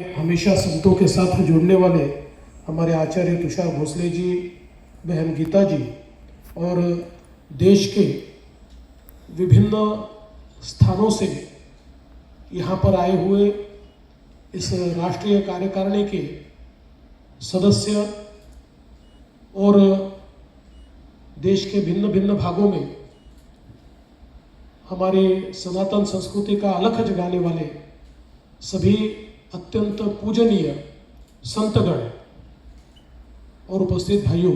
हमेशा संतों के साथ जुड़ने वाले हमारे आचार्य तुषार भोसले जी, बहन गीता जी और देश के विभिन्न स्थानों से यहाँ पर आए हुए इस राष्ट्रीय कार्यकारिणी के सदस्य और देश के भिन्न भिन्न भागों में हमारे सनातन संस्कृति का अलख जगाने वाले सभी अत्यंत पूजनीय संतगण और उपस्थित भाइयों,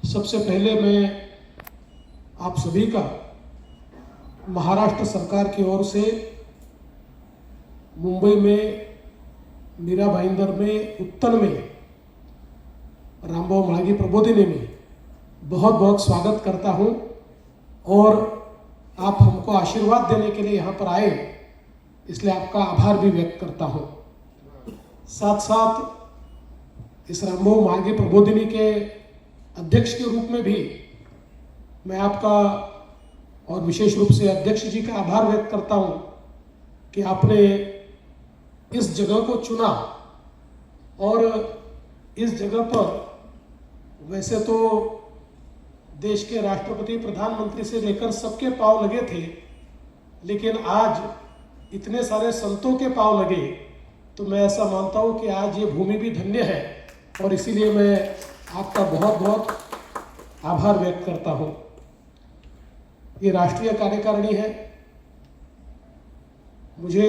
सबसे पहले मैं आप सभी का महाराष्ट्र सरकार की ओर से मुंबई में मीरा भाईंदर में उत्तन में रामभाऊ म्हाळगी प्रबोधिनी में बहुत बहुत स्वागत करता हूं और आप हमको आशीर्वाद देने के लिए यहाँ पर आए, इसलिए आपका आभार भी व्यक्त करता हूं। साथ साथ इस रामभाऊ म्हाळगी प्रबोधिनी के अध्यक्ष के रूप में भी मैं आपका और विशेष रूप से अध्यक्ष जी का आभार व्यक्त करता हूं कि आपने इस जगह को चुना और इस जगह पर वैसे तो देश के राष्ट्रपति प्रधानमंत्री से लेकर सबके पांव लगे थे, लेकिन आज इतने सारे संतों के पांव लगे तो मैं ऐसा मानता हूं कि आज ये भूमि भी धन्य है और इसीलिए मैं आपका बहुत बहुत आभार व्यक्त करता हूं। ये राष्ट्रीय कार्यकारिणी है। मुझे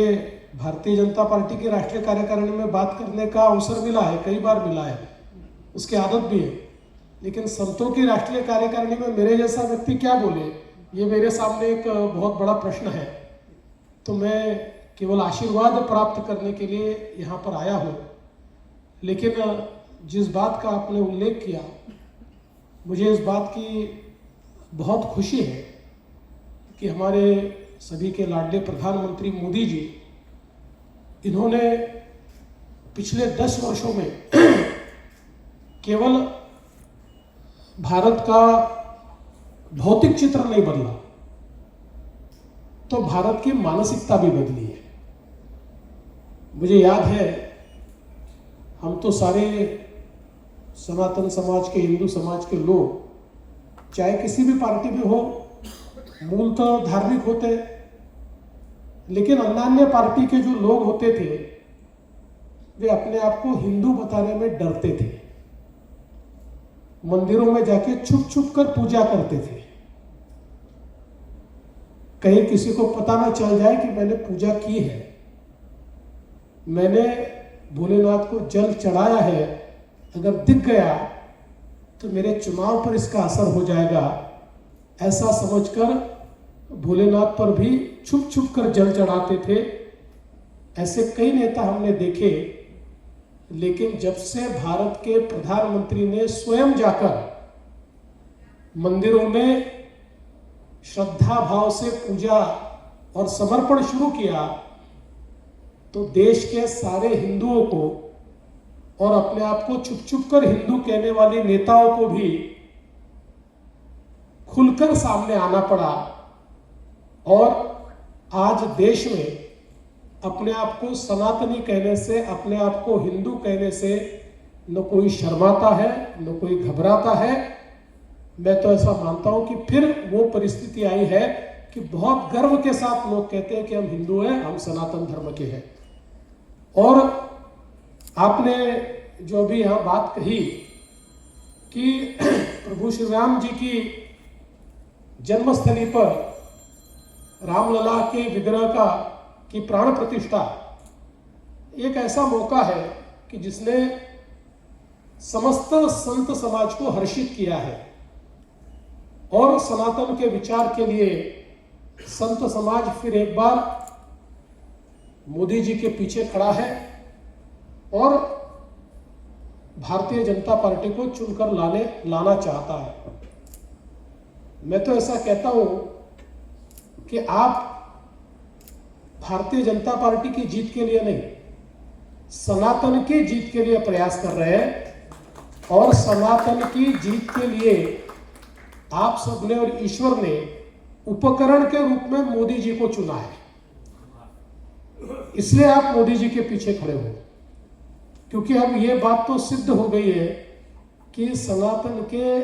भारतीय जनता पार्टी की राष्ट्रीय कार्यकारिणी में बात करने का अवसर मिला है, कई बार मिला है, उसकी आदत भी है, लेकिन संतों की राष्ट्रीय कार्यकारिणी में मेरे जैसा व्यक्ति क्या बोले, ये मेरे सामने एक बहुत बड़ा प्रश्न है। तो मैं केवल आशीर्वाद प्राप्त करने के लिए यहाँ पर आया हूँ, लेकिन जिस बात का आपने उल्लेख किया, मुझे इस बात की बहुत खुशी है कि हमारे सभी के लाडले प्रधानमंत्री मोदी जी, इन्होंने पिछले 10 वर्षों में केवल भारत का भौतिक चित्र नहीं बदला, तो भारत की मानसिकता भी बदली है। मुझे याद है, हम तो सारे सनातन समाज के, हिंदू समाज के लोग, चाहे किसी भी पार्टी में हो, मूल तो धार्मिक होते, लेकिन अन्य पार्टी के जो लोग होते थे वे अपने आप को हिंदू बताने में डरते थे। मंदिरों में जाके छुप छुप कर पूजा करते थे, कहीं किसी को पता ना चल जाए कि मैंने पूजा की है, मैंने भोलेनाथ को जल चढ़ाया है, अगर दिख गया तो मेरे चुनाव पर इसका असर हो जाएगा, ऐसा समझकर भोलेनाथ पर भी छुप छुप कर जल चढ़ाते थे। ऐसे कई नेता हमने देखे, लेकिन जब से भारत के प्रधानमंत्री ने स्वयं जाकर मंदिरों में श्रद्धा भाव से पूजा और समर्पण शुरू किया, तो देश के सारे हिंदुओं को और अपने आप को छुप छुप कर हिंदू कहने वाले नेताओं को भी खुलकर सामने आना पड़ा और आज देश में अपने आप को सनातनी कहने से, अपने आप को हिंदू कहने से न कोई शर्माता है, न कोई घबराता है। मैं तो ऐसा मानता हूं कि फिर वो परिस्थिति आई है कि बहुत गर्व के साथ लोग कहते हैं कि हम हिंदू हैं, हम सनातन धर्म के हैं। और आपने जो भी यहाँ बात कही कि प्रभु श्री राम जी की जन्मस्थली पर रामलला के विग्रह की प्राण प्रतिष्ठा एक ऐसा मौका है कि जिसने समस्त संत समाज को हर्षित किया है और सनातन के विचार के लिए संत समाज फिर एक बार मोदी जी के पीछे खड़ा है और भारतीय जनता पार्टी को चुनकर लाना चाहता है। मैं तो ऐसा कहता हूं कि आप भारतीय जनता पार्टी की जीत के लिए नहीं, सनातन की जीत के लिए प्रयास कर रहे हैं और सनातन की जीत के लिए आप सबने और ईश्वर ने उपकरण के रूप में मोदी जी को चुना है। इसलिए आप मोदी जी के पीछे खड़े हो, क्योंकि अब ये बात तो सिद्ध हो गई है कि सनातन के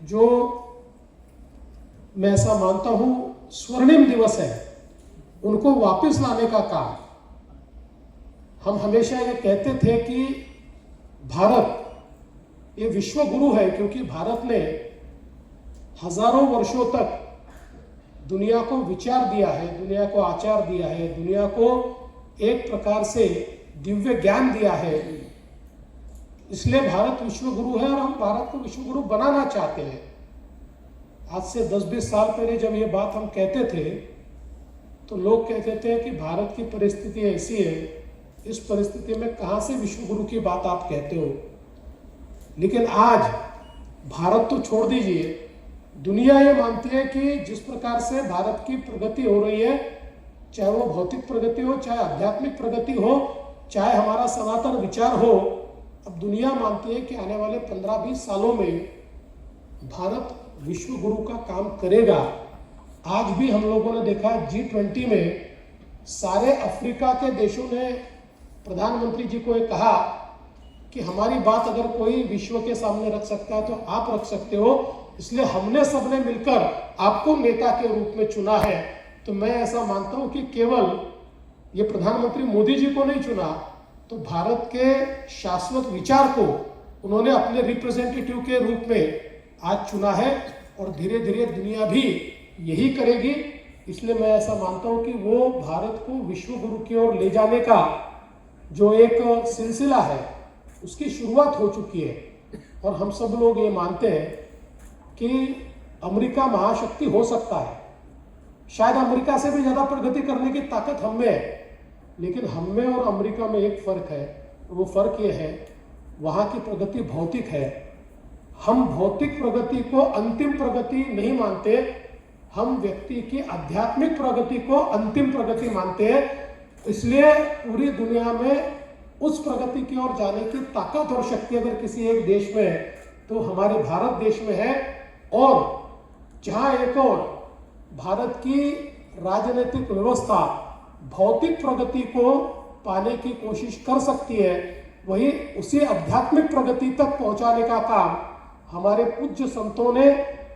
जो, मैं ऐसा मानता हूं, स्वर्णिम दिवस है, उनको वापस लाने का काम। हम हमेशा ये कहते थे कि भारत ये विश्व गुरु है, क्योंकि भारत ने हजारों वर्षों तक दुनिया को विचार दिया है, दुनिया को आचार दिया है, दुनिया को एक प्रकार से दिव्य ज्ञान दिया है। इसलिए भारत विश्व गुरु है और हम भारत को विश्व गुरु बनाना चाहते हैं। आज से 10-20 साल पहले जब ये बात हम कहते थे तो लोग कहते थे कि भारत की परिस्थिति ऐसी है, इस परिस्थिति में कहाँ से विश्व गुरु की बात आप कहते हो। लेकिन आज भारत तो छोड़ दीजिए, दुनिया ये मानती है कि जिस प्रकार से भारत की प्रगति हो रही है, चाहे वो भौतिक प्रगति हो, चाहे आध्यात्मिक प्रगति हो, चाहे हमारा सनातन विचार हो, अब दुनिया मानती है कि आने वाले 15-20 सालों में भारत विश्व गुरु का काम करेगा। आज भी हम लोगों ने देखा G20 में सारे अफ्रीका के देशों ने प्रधानमंत्री जी को ये कहा कि हमारी बात अगर कोई विश्व के सामने रख सकता है तो आप रख सकते हो, इसलिए हमने सबने मिलकर आपको नेता के रूप में चुना है। तो मैं ऐसा मानता हूं कि केवल ये प्रधानमंत्री मोदी जी को नहीं चुना, तो भारत के शाश्वत विचार को उन्होंने अपने रिप्रेजेंटेटिव के रूप में आज चुना है और धीरे धीरे दुनिया भी यही करेगी। इसलिए मैं ऐसा मानता हूं कि वो भारत को विश्व गुरु की ओर ले जाने का जो एक सिलसिला है उसकी शुरुआत हो चुकी है। और हम सब लोग ये मानते हैं कि अमेरिका महाशक्ति हो सकता है, शायद अमेरिका से भी ज़्यादा प्रगति करने की ताकत हम में है, लेकिन हम में और अमेरिका में एक फ़र्क है। वो फ़र्क ये है, वहाँ की प्रगति भौतिक है, हम भौतिक प्रगति को अंतिम प्रगति नहीं मानते, हम व्यक्ति की आध्यात्मिक प्रगति को अंतिम प्रगति मानते हैं। इसलिए पूरी दुनिया में उस प्रगति की ओर जाने की ताकत और शक्ति अगर किसी एक देश में है तो हमारे भारत देश में है। और जहां एक और भारत की राजनीतिक व्यवस्था भौतिक प्रगति को पाने की कोशिश कर सकती है, वही उसी आध्यात्मिक प्रगति तक पहुंचाने का काम हमारे पूज्य संतों ने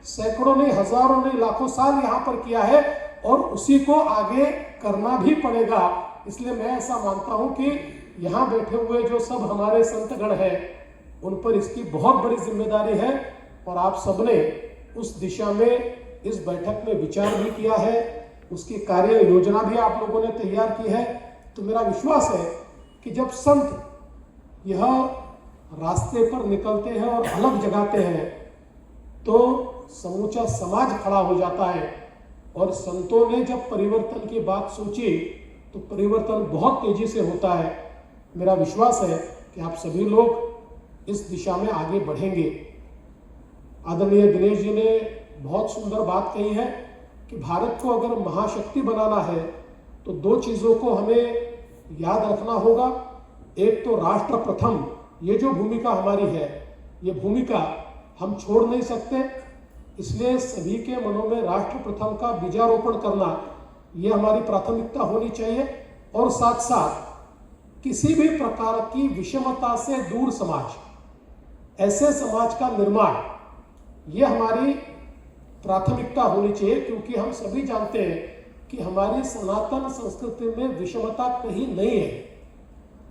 सैकड़ों ने, हजारों ने, लाखों साल यहाँ पर किया है और उसी को आगे करना भी पड़ेगा। इसलिए मैं ऐसा मानता हूँ कि यहाँ बैठे हुए जो सब हमारे संतगण हैं उन पर इसकी बहुत बड़ी जिम्मेदारी है और आप सबने उस दिशा में इस बैठक में विचार भी किया है, उसकी कार्य योजना भी आप लोगों ने तैयार की है। तो मेरा विश्वास है कि जब संत यह रास्ते पर निकलते हैं और अलग जगाते हैं तो समूचा समाज खड़ा हो जाता है। और संतों ने जब परिवर्तन की बात सोची तो परिवर्तन बहुत तेजी से होता है। मेरा विश्वास है कि आप सभी लोग इस दिशा में आगे बढ़ेंगे। आदरणीय दिनेश जी ने बहुत सुंदर बात कही है कि भारत को अगर महाशक्ति बनाना है तो दो चीज़ों को हमें याद रखना होगा। एक तो राष्ट्र प्रथम, ये जो भूमिका हमारी है, ये भूमिका हम छोड़ नहीं सकते। इसलिए सभी के मनों में राष्ट्र प्रथम का बीजारोपण करना ये हमारी प्राथमिकता होनी चाहिए। और साथ साथ किसी भी प्रकार की विषमता से दूर समाज, ऐसे समाज का निर्माण, ये हमारी प्राथमिकता होनी चाहिए। क्योंकि हम सभी जानते हैं कि हमारी सनातन संस्कृति में विषमता कहीं नहीं है,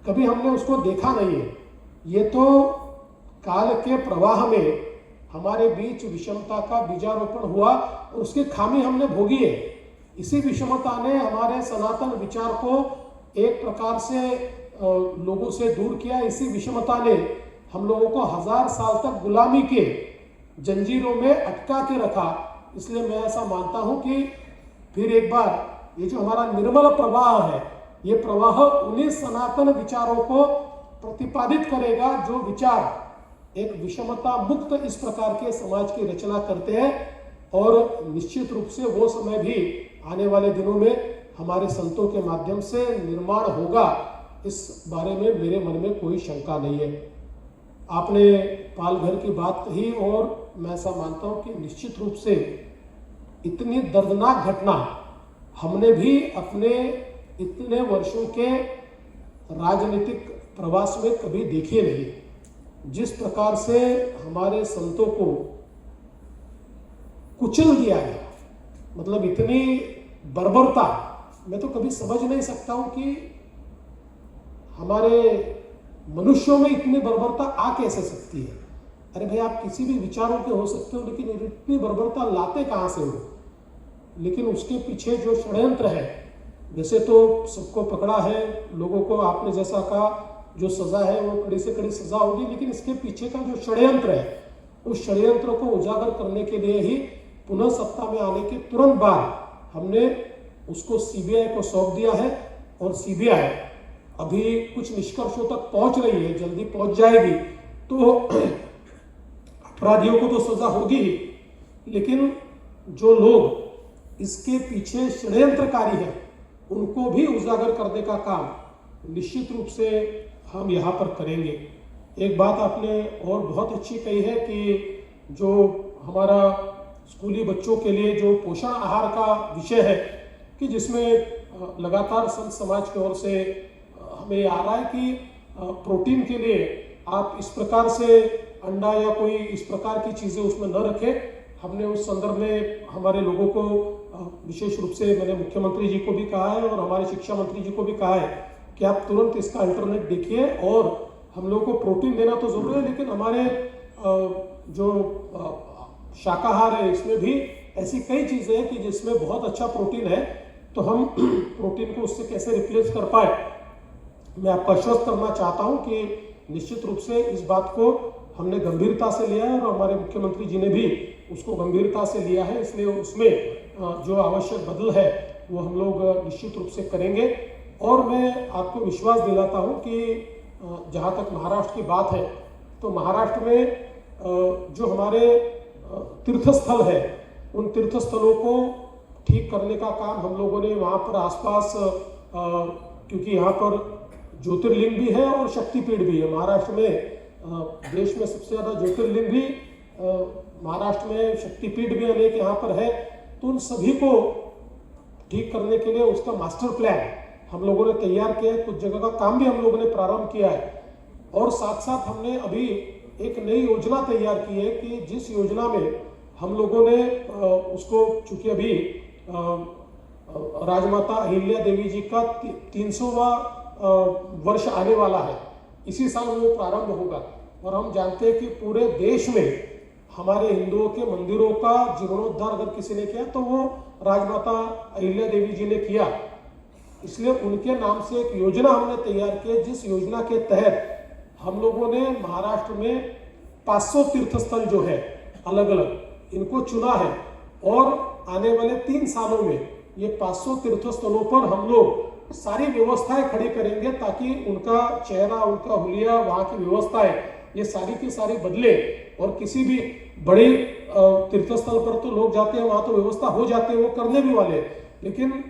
कभी हमने उसको देखा नहीं है। ये तो काल के प्रवाह में हमारे बीच विषमता का बीजारोपण हुआ और उसकी खामी हमने भोगी है। इसी विषमता ने हमारे सनातन विचार को एक प्रकार से लोगों से दूर किया। इसी विषमता ने हम लोगों को 1000 साल तक गुलामी के जंजीरों में अटका के रखा। इसलिए मैं ऐसा मानता हूं कि फिर एक बार ये जो हमारा निर्मल प्रवाह है, ये प्रवाह उन्हीं सनातन विचारों को प्रतिपादित करेगा जो विचार एक विषमता मुक्त इस प्रकार के समाज की रचना करते हैं। और निश्चित रूप से वो समय भी आने वाले दिनों में हमारे संतों के माध्यम से निर्माण होगा, इस बारे में मेरे मन में कोई शंका नहीं है। आपने पालघर की बात कही और मैं ऐसा मानता हूँ कि निश्चित रूप से इतनी दर्दनाक घटना हमने भी अपने इतने वर्षों के राजनीतिक प्रवास में कभी देखे नहीं। जिस प्रकार से हमारे संतों को कुचल दिया गया, मतलब इतनी बर्बरता मैं तो कभी समझ नहीं सकता हूं कि हमारे मनुष्यों में इतनी बर्बरता आ कैसे सकती है। अरे भाई, आप किसी भी विचारों के हो सकते हो, लेकिन इतनी बर्बरता लाते कहां से हो? लेकिन उसके पीछे जो षड्यंत्र है, वैसे तो सबको पकड़ा है, लोगों को आपने जैसा कहा जो सजा है वो कड़ी से कड़ी सजा होगी, लेकिन इसके पीछे का जो षड्यंत्र है, उस षड्यंत्र को उजागर करने के लिए ही पुनः सत्ता में आने के तुरंत बाद हमने उसको सीबीआई को सौंप दिया है। और सीबीआई अभी कुछ निष्कर्षों तक पहुंच रही है, जल्दी पहुंच जाएगी, तो अपराधियों को तो सजा होगी ही, लेकिन जो लोग इसके पीछे षड्यंत्रकारी हैं उनको भी उजागर करने का काम निश्चित रूप से हम यहाँ पर करेंगे। एक बात आपने और बहुत अच्छी कही है कि जो हमारा स्कूली बच्चों के लिए जो पोषण आहार का विषय है, कि जिसमें लगातार संत समाज की ओर से हमें आ रहा है कि प्रोटीन के लिए आप इस प्रकार से अंडा या कोई इस प्रकार की चीज़ें उसमें न रखें। हमने उस संदर्भ में हमारे लोगों को विशेष रूप से मैंने मुख्यमंत्री जी को भी कहा है और हमारे शिक्षा मंत्री जी को भी कहा है कि आप तुरंत इसका अल्टरनेट देखिए। और हम लोग को प्रोटीन देना तो जरूरी है, लेकिन हमारे जो शाकाहार है इसमें भी ऐसी कई चीज़ें हैं कि जिसमें बहुत अच्छा प्रोटीन है, तो हम प्रोटीन को उससे कैसे रिप्लेस कर पाए। मैं आपको आश्वस्त करना चाहता हूं कि निश्चित रूप से इस बात को हमने गंभीरता से लिया है और हमारे मुख्यमंत्री जी ने भी उसको गंभीरता से लिया है, इसलिए उसमें जो आवश्यक बदल है वो हम लोग निश्चित रूप से करेंगे। और मैं आपको विश्वास दिलाता हूं कि जहां तक महाराष्ट्र की बात है, तो महाराष्ट्र में जो हमारे तीर्थस्थल है, उन तीर्थस्थलों को ठीक करने का काम हम लोगों ने वहाँ पर आसपास, क्योंकि यहाँ पर ज्योतिर्लिंग भी है और शक्तिपीठ भी है। महाराष्ट्र में देश में सबसे ज़्यादा ज्योतिर्लिंग भी महाराष्ट्र में, शक्तिपीठ भी अनेक यहाँ पर है, तो उन सभी को ठीक करने के लिए उसका मास्टर प्लान हम लोगों ने तैयार किया है। कुछ जगह का काम भी हम लोगों ने प्रारंभ किया है और साथ साथ हमने अभी एक नई योजना तैयार की है कि जिस योजना में हम लोगों ने उसको, चूंकि अभी राजमाता अहिल्या देवी जी का 300वां वर्ष आने वाला है, इसी साल वो प्रारंभ होगा। और हम जानते हैं कि पूरे देश में हमारे हिंदुओं के मंदिरों का जीर्णोद्धार अगर किसी ने किया तो वो राजमाता अहिल्या देवी जी ने किया। इसलिए उनके नाम से एक योजना हमने तैयार की है, जिस योजना के तहत हम लोगों ने महाराष्ट्र में 500 तीर्थस्थल जो है अलग अलग इनको चुना है और आने वाले 3 सालों में ये 500 तीर्थस्थलों पर हम लोग सारी व्यवस्थाएं खड़ी करेंगे ताकि उनका चेहरा, उनका हुलिया, वहाँ की व्यवस्थाएं ये सारी की सारी बदले। और किसी भी बड़े तीर्थस्थल पर तो लोग जाते हैं, वहाँ तो व्यवस्था हो जाती है, वो करने भी वाले, लेकिन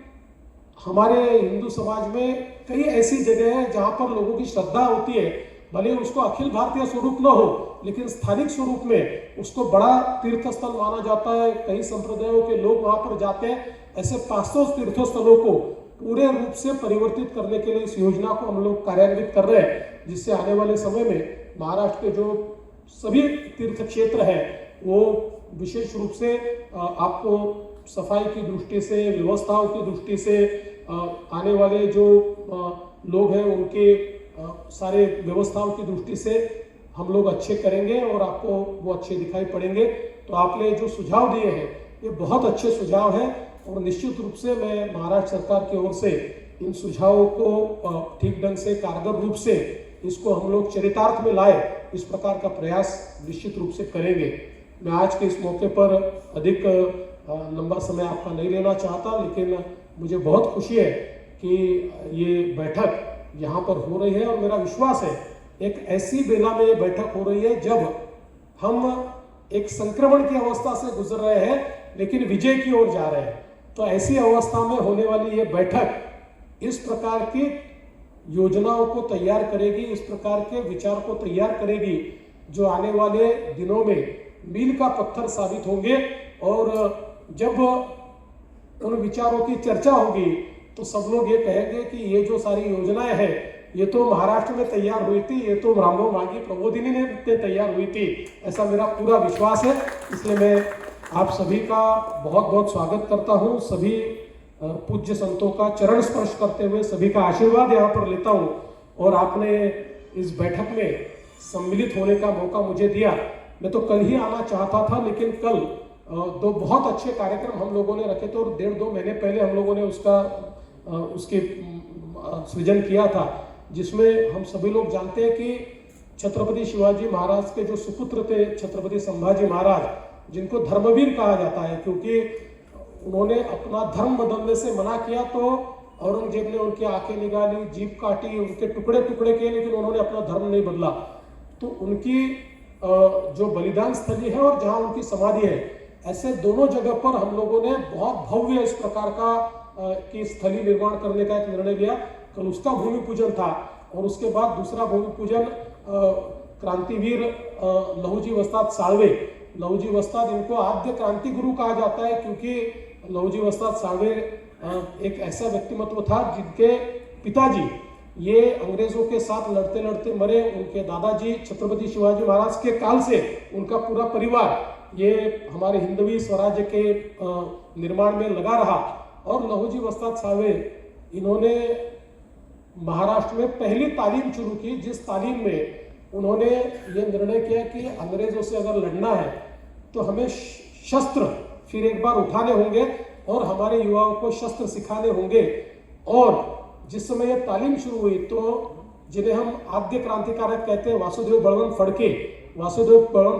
हमारे हिंदू समाज में कई ऐसी जगह है जहाँ पर लोगों की श्रद्धा होती है, भले उसको अखिल भारतीय स्वरूप न हो, लेकिन स्थानिक स्वरूप में उसको बड़ा तीर्थस्थल माना जाता है। कई संप्रदायों के लोग वहाँ पर जाते हैं। ऐसे 500 तीर्थस्थलों को पूरे रूप से परिवर्तित करने के लिए इस योजना को हम लोग कार्यान्वित कर रहे हैं, जिससे आने वाले समय में महाराष्ट्र के जो सभी तीर्थ क्षेत्र है वो विशेष रूप से आपको सफाई की दृष्टि से, व्यवस्थाओं की दृष्टि से, आने वाले जो लोग हैं उनके सारे व्यवस्थाओं की दृष्टि से हम लोग अच्छे करेंगे और आपको वो अच्छे दिखाई पड़ेंगे। तो आपने जो सुझाव दिए हैं ये बहुत अच्छे सुझाव हैं और निश्चित रूप से मैं महाराष्ट्र सरकार की ओर से इन सुझावों को ठीक ढंग से, कारगर रूप से इसको हम लोग चरितार्थ में लाए, इस प्रकार का प्रयास निश्चित रूप से करेंगे। मैं आज के इस मौके पर अधिक लंबा समय आपका नहीं लेना चाहता, लेकिन मुझे बहुत खुशी है कि ये बैठक यहाँ पर हो रही है और मेरा विश्वास है एक ऐसी बेला में ये बैठक हो रही है जब हम एक संक्रमण की अवस्था से गुजर रहे हैं लेकिन विजय की ओर जा रहे हैं। तो ऐसी अवस्था में होने वाली ये बैठक इस प्रकार की योजनाओं को तैयार करेगी, इस प्रकार के विचार को तैयार करेगी जो आने वाले दिनों में मील का पत्थर साबित होंगे। और जब उन विचारों की चर्चा होगी तो सब लोग ये कहेंगे कि ये जो सारी योजनाएं हैं ये तो महाराष्ट्र में तैयार हुई थी, ये तो रामदेव मांगी प्रबोधिनी ने तैयार हुई थी, ऐसा मेरा पूरा विश्वास है। इसलिए मैं आप सभी का बहुत बहुत स्वागत करता हूँ। सभी पूज्य संतों का चरण स्पर्श करते हुए सभी का आशीर्वाद यहाँ पर लेता हूँ। और आपने इस बैठक में सम्मिलित होने का मौका मुझे दिया। मैं तो कल ही आना चाहता था, लेकिन कल दो बहुत अच्छे कार्यक्रम हम लोगों ने रखे थे और 1.5-2 महीने पहले हम लोगों ने उसके सृजन किया था, जिसमें हम सभी लोग जानते हैं कि छत्रपति शिवाजी महाराज के जो सुपुत्र थे छत्रपति संभाजी महाराज, जिनको धर्मवीर कहा जाता है, क्योंकि उन्होंने अपना धर्म बदलने से मना किया तो औरंगजेब ने उनकी आंखें निकाली, जीभ काटी, उनके टुकड़े टुकड़े किए, लेकिन उन्होंने अपना धर्म नहीं बदला। तो उनकी जो बलिदान स्थली है और जहाँ उनकी समाधि है, ऐसे दोनों जगह पर हम लोगों ने बहुत भव्य इस प्रकार का की स्थली निर्माण करने का एक निर्णय लिया। कल उसका भूमि पूजन था और उसके बाद दूसरा भूमि पूजन क्रांतिवीर लहूजी वस्ताद साळवे। लहूजी वस्ताद, इनको आद्य क्रांति गुरु कहा जाता है, क्योंकि लहूजी वस्ताद साळवे एक ऐसा व्यक्तिमत्व था जिनके पिताजी ये अंग्रेजों के साथ लड़ते लड़ते मरे। उनके दादाजी छत्रपति शिवाजी महाराज के काल से उनका पूरा परिवार ये हमारे हिंदवी स्वराज्य के निर्माण में लगा रहा। और लहूजी वस्ताद साळवे, इन्होंने महाराष्ट्र में पहली तालीम शुरू की, जिस तालीम में उन्होंने ये निर्णय किया कि अंग्रेजों से अगर लड़ना है तो हमें शस्त्र फिर एक बार उठाने होंगे और हमारे युवाओं को शस्त्र सिखाने होंगे। और जिस समय ये तालीम शुरू हुई तो जिन्हें हम आद्य क्रांतिकारक कहते हैं, वासुदेव बळवंत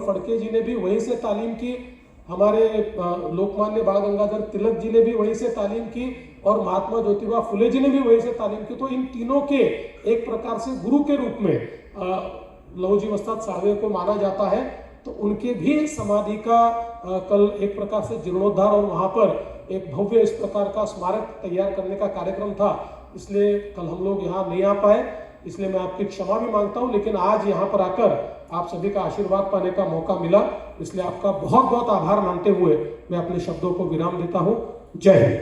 फड़के जी ने भी वहीं से तालीम की। हमारे लोकमान्य बाल गंगाधर तिलक जी ने भी वहीं से तालीम की और महात्मा ज्योतिबा फुले जी ने भी वहीं से तालीम की। तो इन तीनों के एक प्रकार से गुरु के रूप में लहूजी वस्ताद साळवे को माना जाता है। तो उनके भी समाधि का कल एक प्रकार से जीर्णोद्धार और वहाँ पर एक भव्य इस प्रकार का स्मारक तैयार करने का कार्यक्रम था। इसलिए कल हम लोग यहाँ नहीं आ पाए, इसलिए मैं आपकी क्षमा भी मांगता हूँ। लेकिन आज यहाँ पर आकर आप सभी का आशीर्वाद पाने का मौका मिला, इसलिए आपका बहुत बहुत आभार मानते हुए मैं अपने शब्दों को विराम देता हूँ। जय हिंद।